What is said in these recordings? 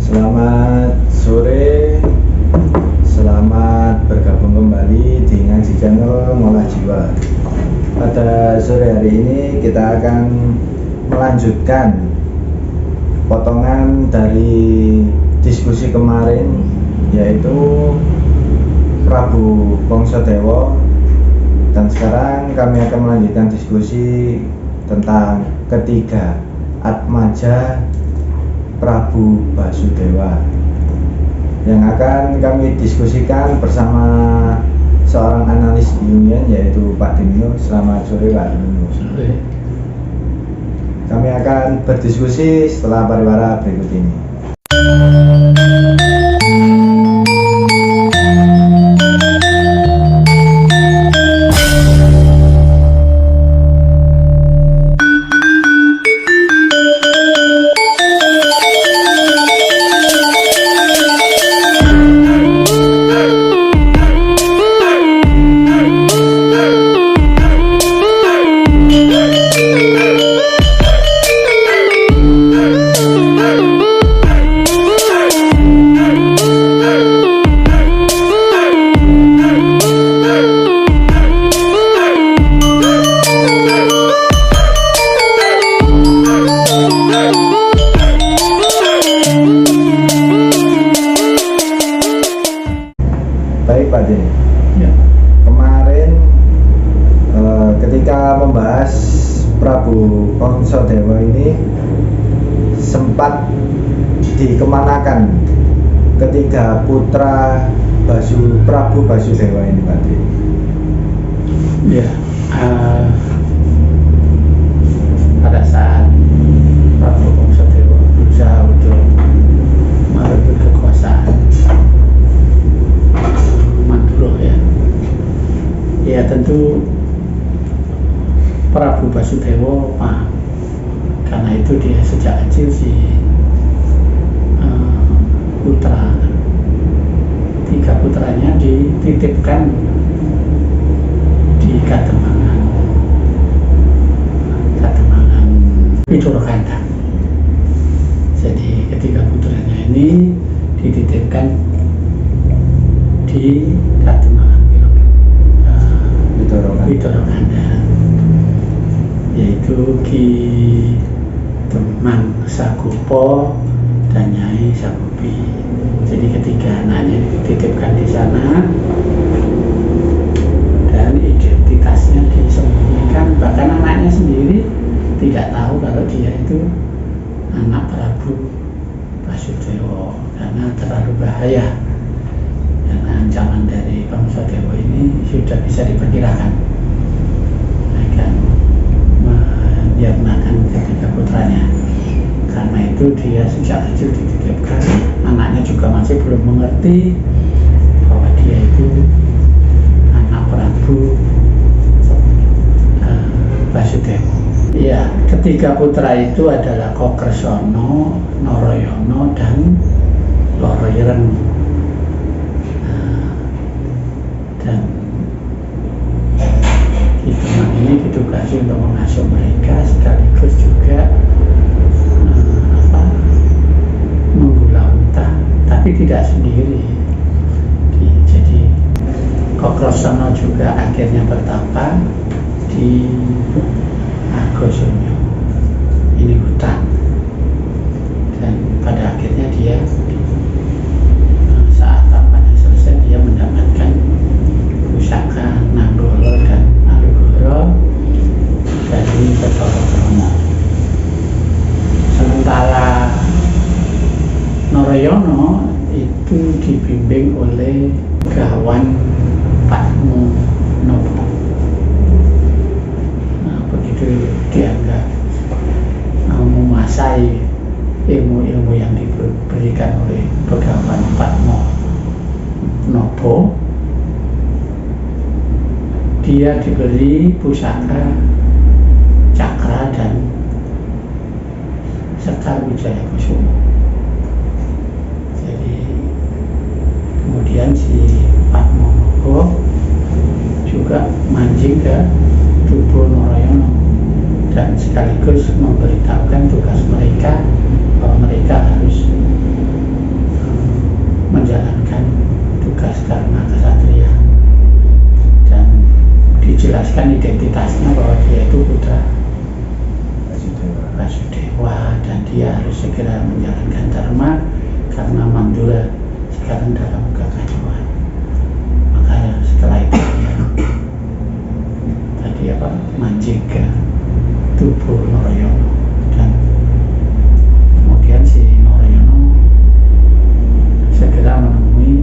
Selamat sore, selamat bergabung kembali di Ngaji Channel Ngolah Jiwa. Pada sore hari ini kita akan melanjutkan potongan dari diskusi kemarin, yaitu Prabu Wongsodewo, dan sekarang kami akan melanjutkan diskusi tentang ketiga Atmaja Prabu Basudewa yang akan kami diskusikan bersama seorang analis Jungian, yaitu Pak Dimyo. Selamat sore Pak Dimyo. Kami akan berdiskusi setelah pariwara berikut ini. Baik Pak Din, ya. Kemarin ketika membahas Prabu Wongsodewo ini sempat dikemanakan ketiga putra Prabu Basudewa ini Pak Din? Ya, pada saat Prabu Wongsodewo berusaha untuk merebut kekuasaan ya tentu Prabu Basudewo paham, karena itu dia sejak kecil tiga putranya dititipkan di Kademangan Widorokanda. Jadi ketiga putranya ini dititipkan di Kademangan Widorokanda, yaitu Ki Demang Sagopo dan Nyai Sagopi. Jadi ketiga anaknya dititipkan di sana dan identitasnya disembunyikan, bahkan anaknya sendiri tidak tahu kalau dia itu anak Prabu Basudewo, karena terlalu bahaya. Karena ancaman dari Wongsodewo ini sudah bisa diperkirakan akan menyernakan ketiga putranya. Karena itu dia sejak kecil dititipkan. Anaknya juga masih belum mengerti bahwa dia itu anak Prabu Basudewo. Ya, ketiga putra itu adalah Kokresono, Noroyono, dan Loroireng. Dan Ki Demang ini ditugasi untuk mengasuh mereka, sekaligus juga menggula unta, tapi tidak sendiri. Jadi Kokrosono juga akhirnya bertapa di Argosonyo, ini hutan, dan pada akhirnya dia saat tapanya selesai dia mendapatkan pusaka Nanggolo dan Alugoro dari Bathara Brahma. Sementara Noroyono itu dibimbing oleh Gawan Padmanaba. Nah, begitu dianggap menguasai ilmu-ilmu yang diberikan oleh Begawan Padmanaba, dia diberi pusaka Cakra dan Sekar Wijaya Kusumo. Jadi kemudian si Padmanaba juga mancing ke tubuh Noroyono dan sekaligus memberitahukan tugas mereka bahwa mereka harus pertama karena Mandura sekarang dalam kekacauan. Maka setelah itu tadi Manjika, tubuh Noroyono, dan kemudian si Noroyono segera menemui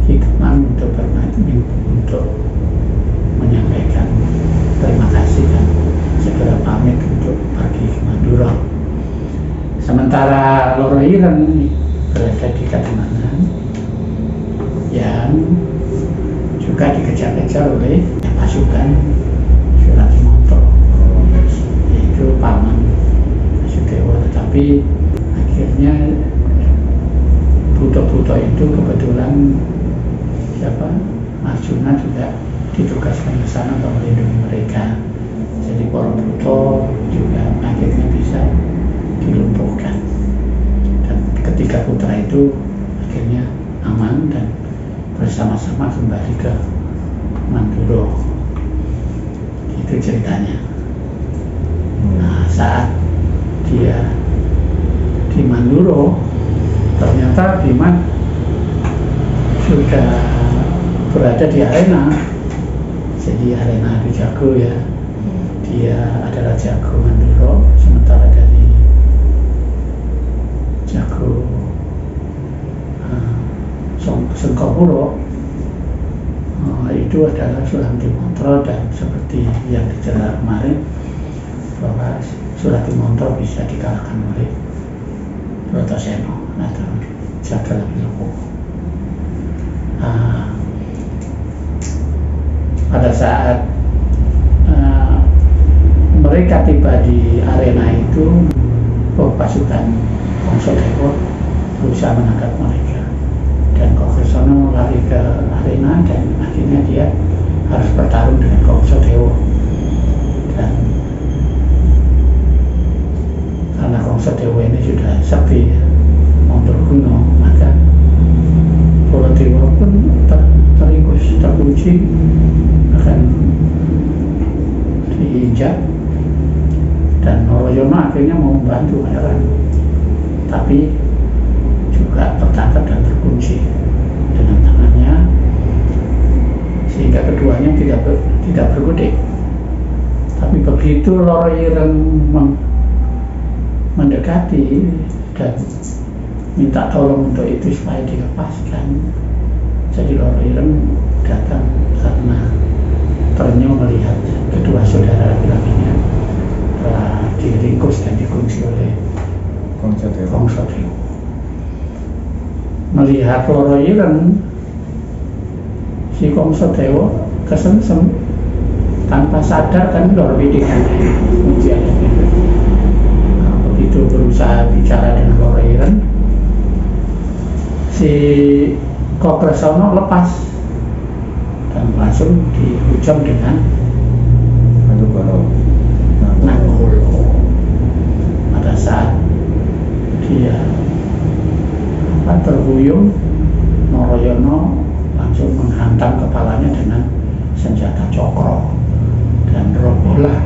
hikmah untuk menyampaikan terima kasih dan segera pamit untuk pergi ke Mandura. Sementara Loro Ireng berada di Kalimantan yang juga dikejar-kejar oleh pasukan Suratimontro, yaitu paman Basudewa. Tetapi akhirnya buto-buto itu kebetulan Arjuna juga ditugaskan ke sana untuk melindungi mereka. Jadi para buto juga akhirnya bisa dilumpuhkan. Dan ketiga putra itu akhirnya aman dan bersama-sama kembali ke Manduro. Itu ceritanya. Nah, saat dia di Manduro, ternyata Bima sudah berada di arena. Jadi arena itu jago ya. Dia adalah jago Manduro, sementara dari jago Sengkopuro itu adalah Suratimontro, dan seperti yang dijelaskan kemarin bahwa Suratimontro bisa dikalahkan oleh Brotoseno atau Jagalaniowo. Pada saat mereka tiba di arena itu, pasukan Wongsodewa berusaha menangkap mereka, dan Wongsodewa lari ke arena dan akhirnya dia harus bertarung dengan Wongsodewa. Dan karena Wongsodewa ini sudah sepi mundur gunung, maka Baladewa pun teringkus, terkunci, akan diinjak, dan Noroyono akhirnya mau membantu menyerang, tapi juga tertangkap dan terkunci dengan tangannya, sehingga keduanya tidak berkutik. Tapi begitu Loro Ireng mendekati dan minta tolong untuk itu supaya dilepaskan, jadi Loro Ireng datang karena ternyuh melihat kedua saudara laki-lakinya telah diringkus dan dikunci oleh Wongsodewa. Melihat Loro Ireng, si Wongsodewa kesengsem tanpa sadar, kan Loro Widingan begitu berusaha bicara dengan Loro Ireng, si Kokresono lepas dan langsung dihujam dengan Nanggolo. Pada saat dia terhuyung, Noroyono langsung menghantam kepalanya dengan senjata cokro, dan robohlah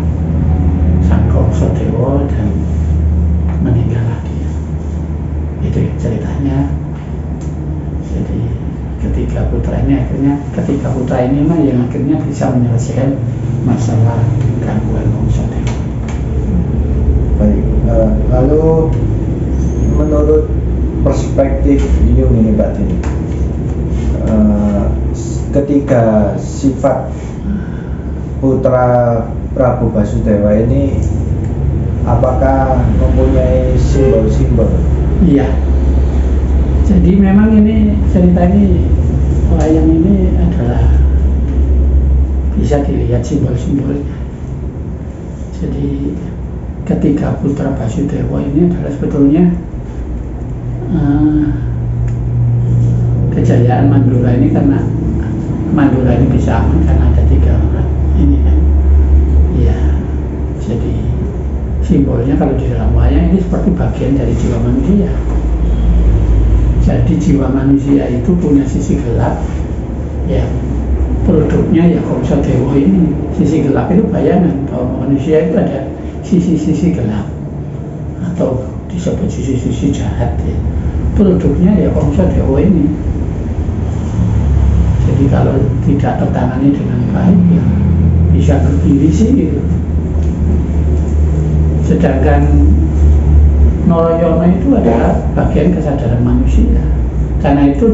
sang Wongsodewa dan meninggallah dia. Itu ceritanya. Jadi ketiga putra ini yang akhirnya bisa menyelesaikan masalah gangguan Wongsodewa. Baik, lalu menurut perspektif Yung ini Pak Dini, ketiga sifat putra Prabu Basudewa ini apakah mempunyai simbol-simbol? Iya. Jadi memang ini cerita ini, wayang ini adalah bisa dilihat simbol-simbolnya. Jadi ketiga putra Basudewa ini adalah sebetulnya kejayaan Mandura ini, karena Mandura ini bisa aman karena ada tiga orang ini kan. Ya, jadi simbolnya kalau di dalam wayang ini seperti bagian dari jiwa manusia. Jadi jiwa manusia itu punya sisi gelap, ya produknya ya Wongsodewa ini. Sisi gelap itu bayangan bahwa manusia itu ada sisi-sisi gelap, atau disebut sisi-sisi jahat ya. Produknya ya Kongso Dewa ini. Jadi kalau tidak tertangani dengan baik ya bisa berdiri sih gitu. Sedangkan Noroyono itu adalah bagian kesadaran manusia. Karena itu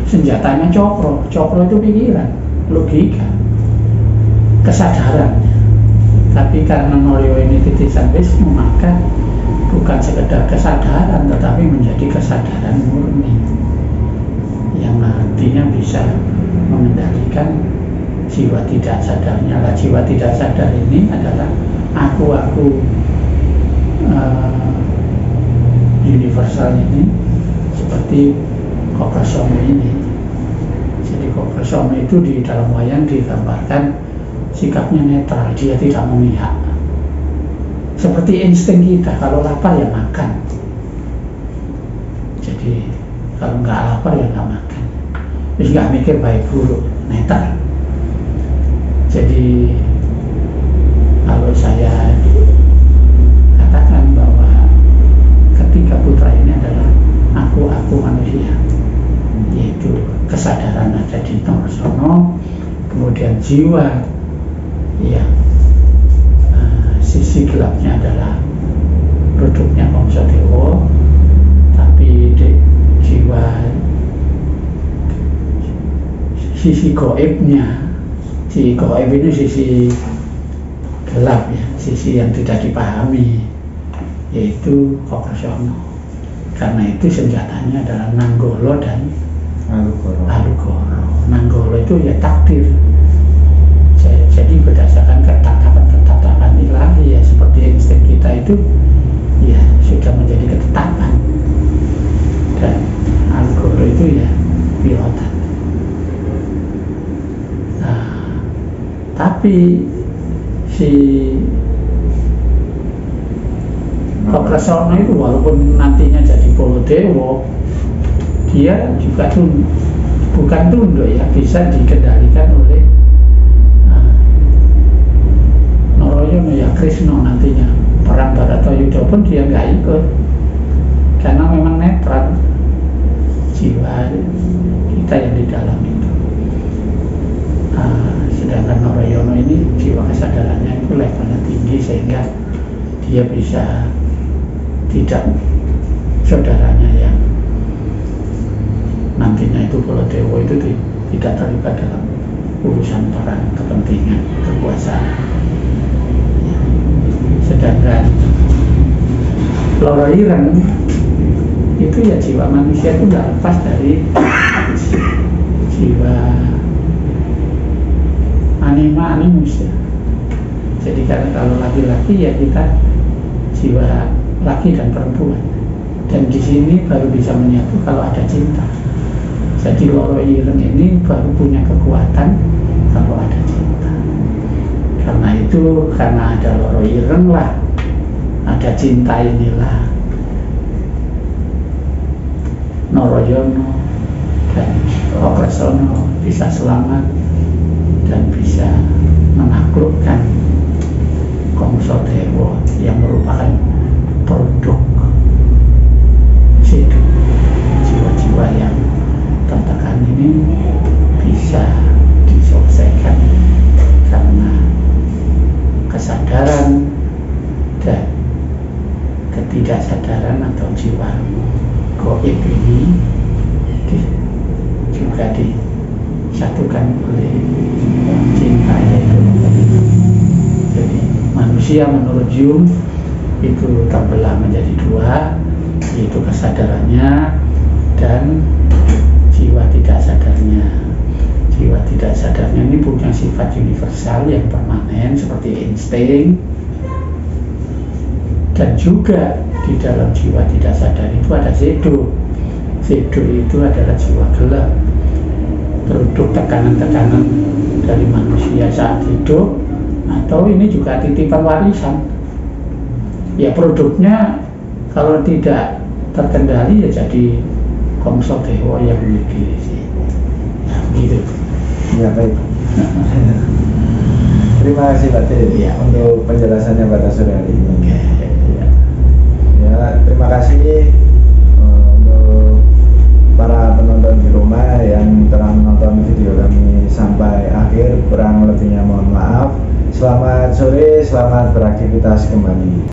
senjatanya Cokro. Cokro itu pikiran, logika, kesadaran. Tapi karena Noryo ini titisan Wisnu, maka bukan sekedar kesadaran, tetapi menjadi kesadaran murni yang nantinya bisa mengendalikan jiwa tidak sadarnya. Lah, jiwa tidak sadar ini adalah aku universal ini, seperti Kokrasoma ini. Jadi Kokrasoma itu di dalam wayang digambarkan sikapnya netral, dia tidak memihak. Seperti insting kita, kalau lapar ya makan. Jadi kalau nggak lapar ya nggak makan. Terus nggak mikir baik buruk, netral. Jadi kalau saya katakan bahwa ketiga putra ini adalah aku manusia, yaitu kesadaran ada di Norosono, kemudian jiwa yang sisi gelapnya adalah produknya Kongso Dewa, tapi jiwa sisi goibnya, si goib ini sisi gelap ya, sisi yang tidak dipahami, yaitu Kokrasana. Karena itu senjatanya adalah Nanggolo dan Alugoro. Nanggolo itu ya takdir. Jadi berdasarkan ketetapan ilahi ya, seperti insting kita itu ya sudah menjadi ketetapan. Dan Alugoro itu ya pilotan. Nah, tapi si Kokrasana itu walaupun nantinya jadi Baladewa, dia juga bukan tunduk ya, bisa dikendalikan oleh Noroyono ya, Krishna nantinya. Perang Baratayuda pun dia nggak ikut, karena memang netral jiwa kita yang di dalam itu. Sedangkan Noroyono ini jiwa kesadarannya itu levelnya tinggi, sehingga dia bisa tidak saudaranya yang nantinya itu Baladewa itu tidak terlibat dalam urusan perang, kepentingan, kekuasaan. Sedangkan Loro Ireng itu ya jiwa manusia itu tidak lepas dari jiwa animus ya. Jadi kalau laki-laki ya kita jiwa laki dan perempuan, dan di sini baru bisa menyatu kalau ada cinta. Jadi Loro Ireng ini baru punya kekuatan kalau ada cinta. Karena itu, karena ada Loro Ireng lah, ada cinta inilah Noroyono dan Kokrasana bisa selamat dan bisa menaklukkan Kongso Dewa yang merupakan produk hidup. Jiwa-jiwa yang tertekan ini bisa diselesaikan karena kesadaran dan ketidaksadaran atau jiwa goib ini juga disatukan oleh cinta, yaitu jadi manusia menurut Jung itu terbelah menjadi dua, yaitu kesadarannya dan jiwa tidak sadarnya. Jiwa tidak sadarnya ini punya sifat universal yang permanen seperti insting, dan juga di dalam jiwa tidak sadar itu ada Zedo. Zedo itu adalah jiwa gelap, produk tekanan-tekanan dari manusia saat hidup, atau ini juga titipan warisan. Ya produknya kalau tidak terkendali ya jadi Kongso Dewa yang memiliki. Nah begitu. Ya baik. Terima kasih Pak Teh ya, untuk penjelasannya pada sore hari ini. Ya. Ya terima kasih untuk para penonton di rumah yang telah menonton video kami sampai akhir. Kurang lebihnya mohon maaf. Selamat sore, selamat beraktivitas kembali.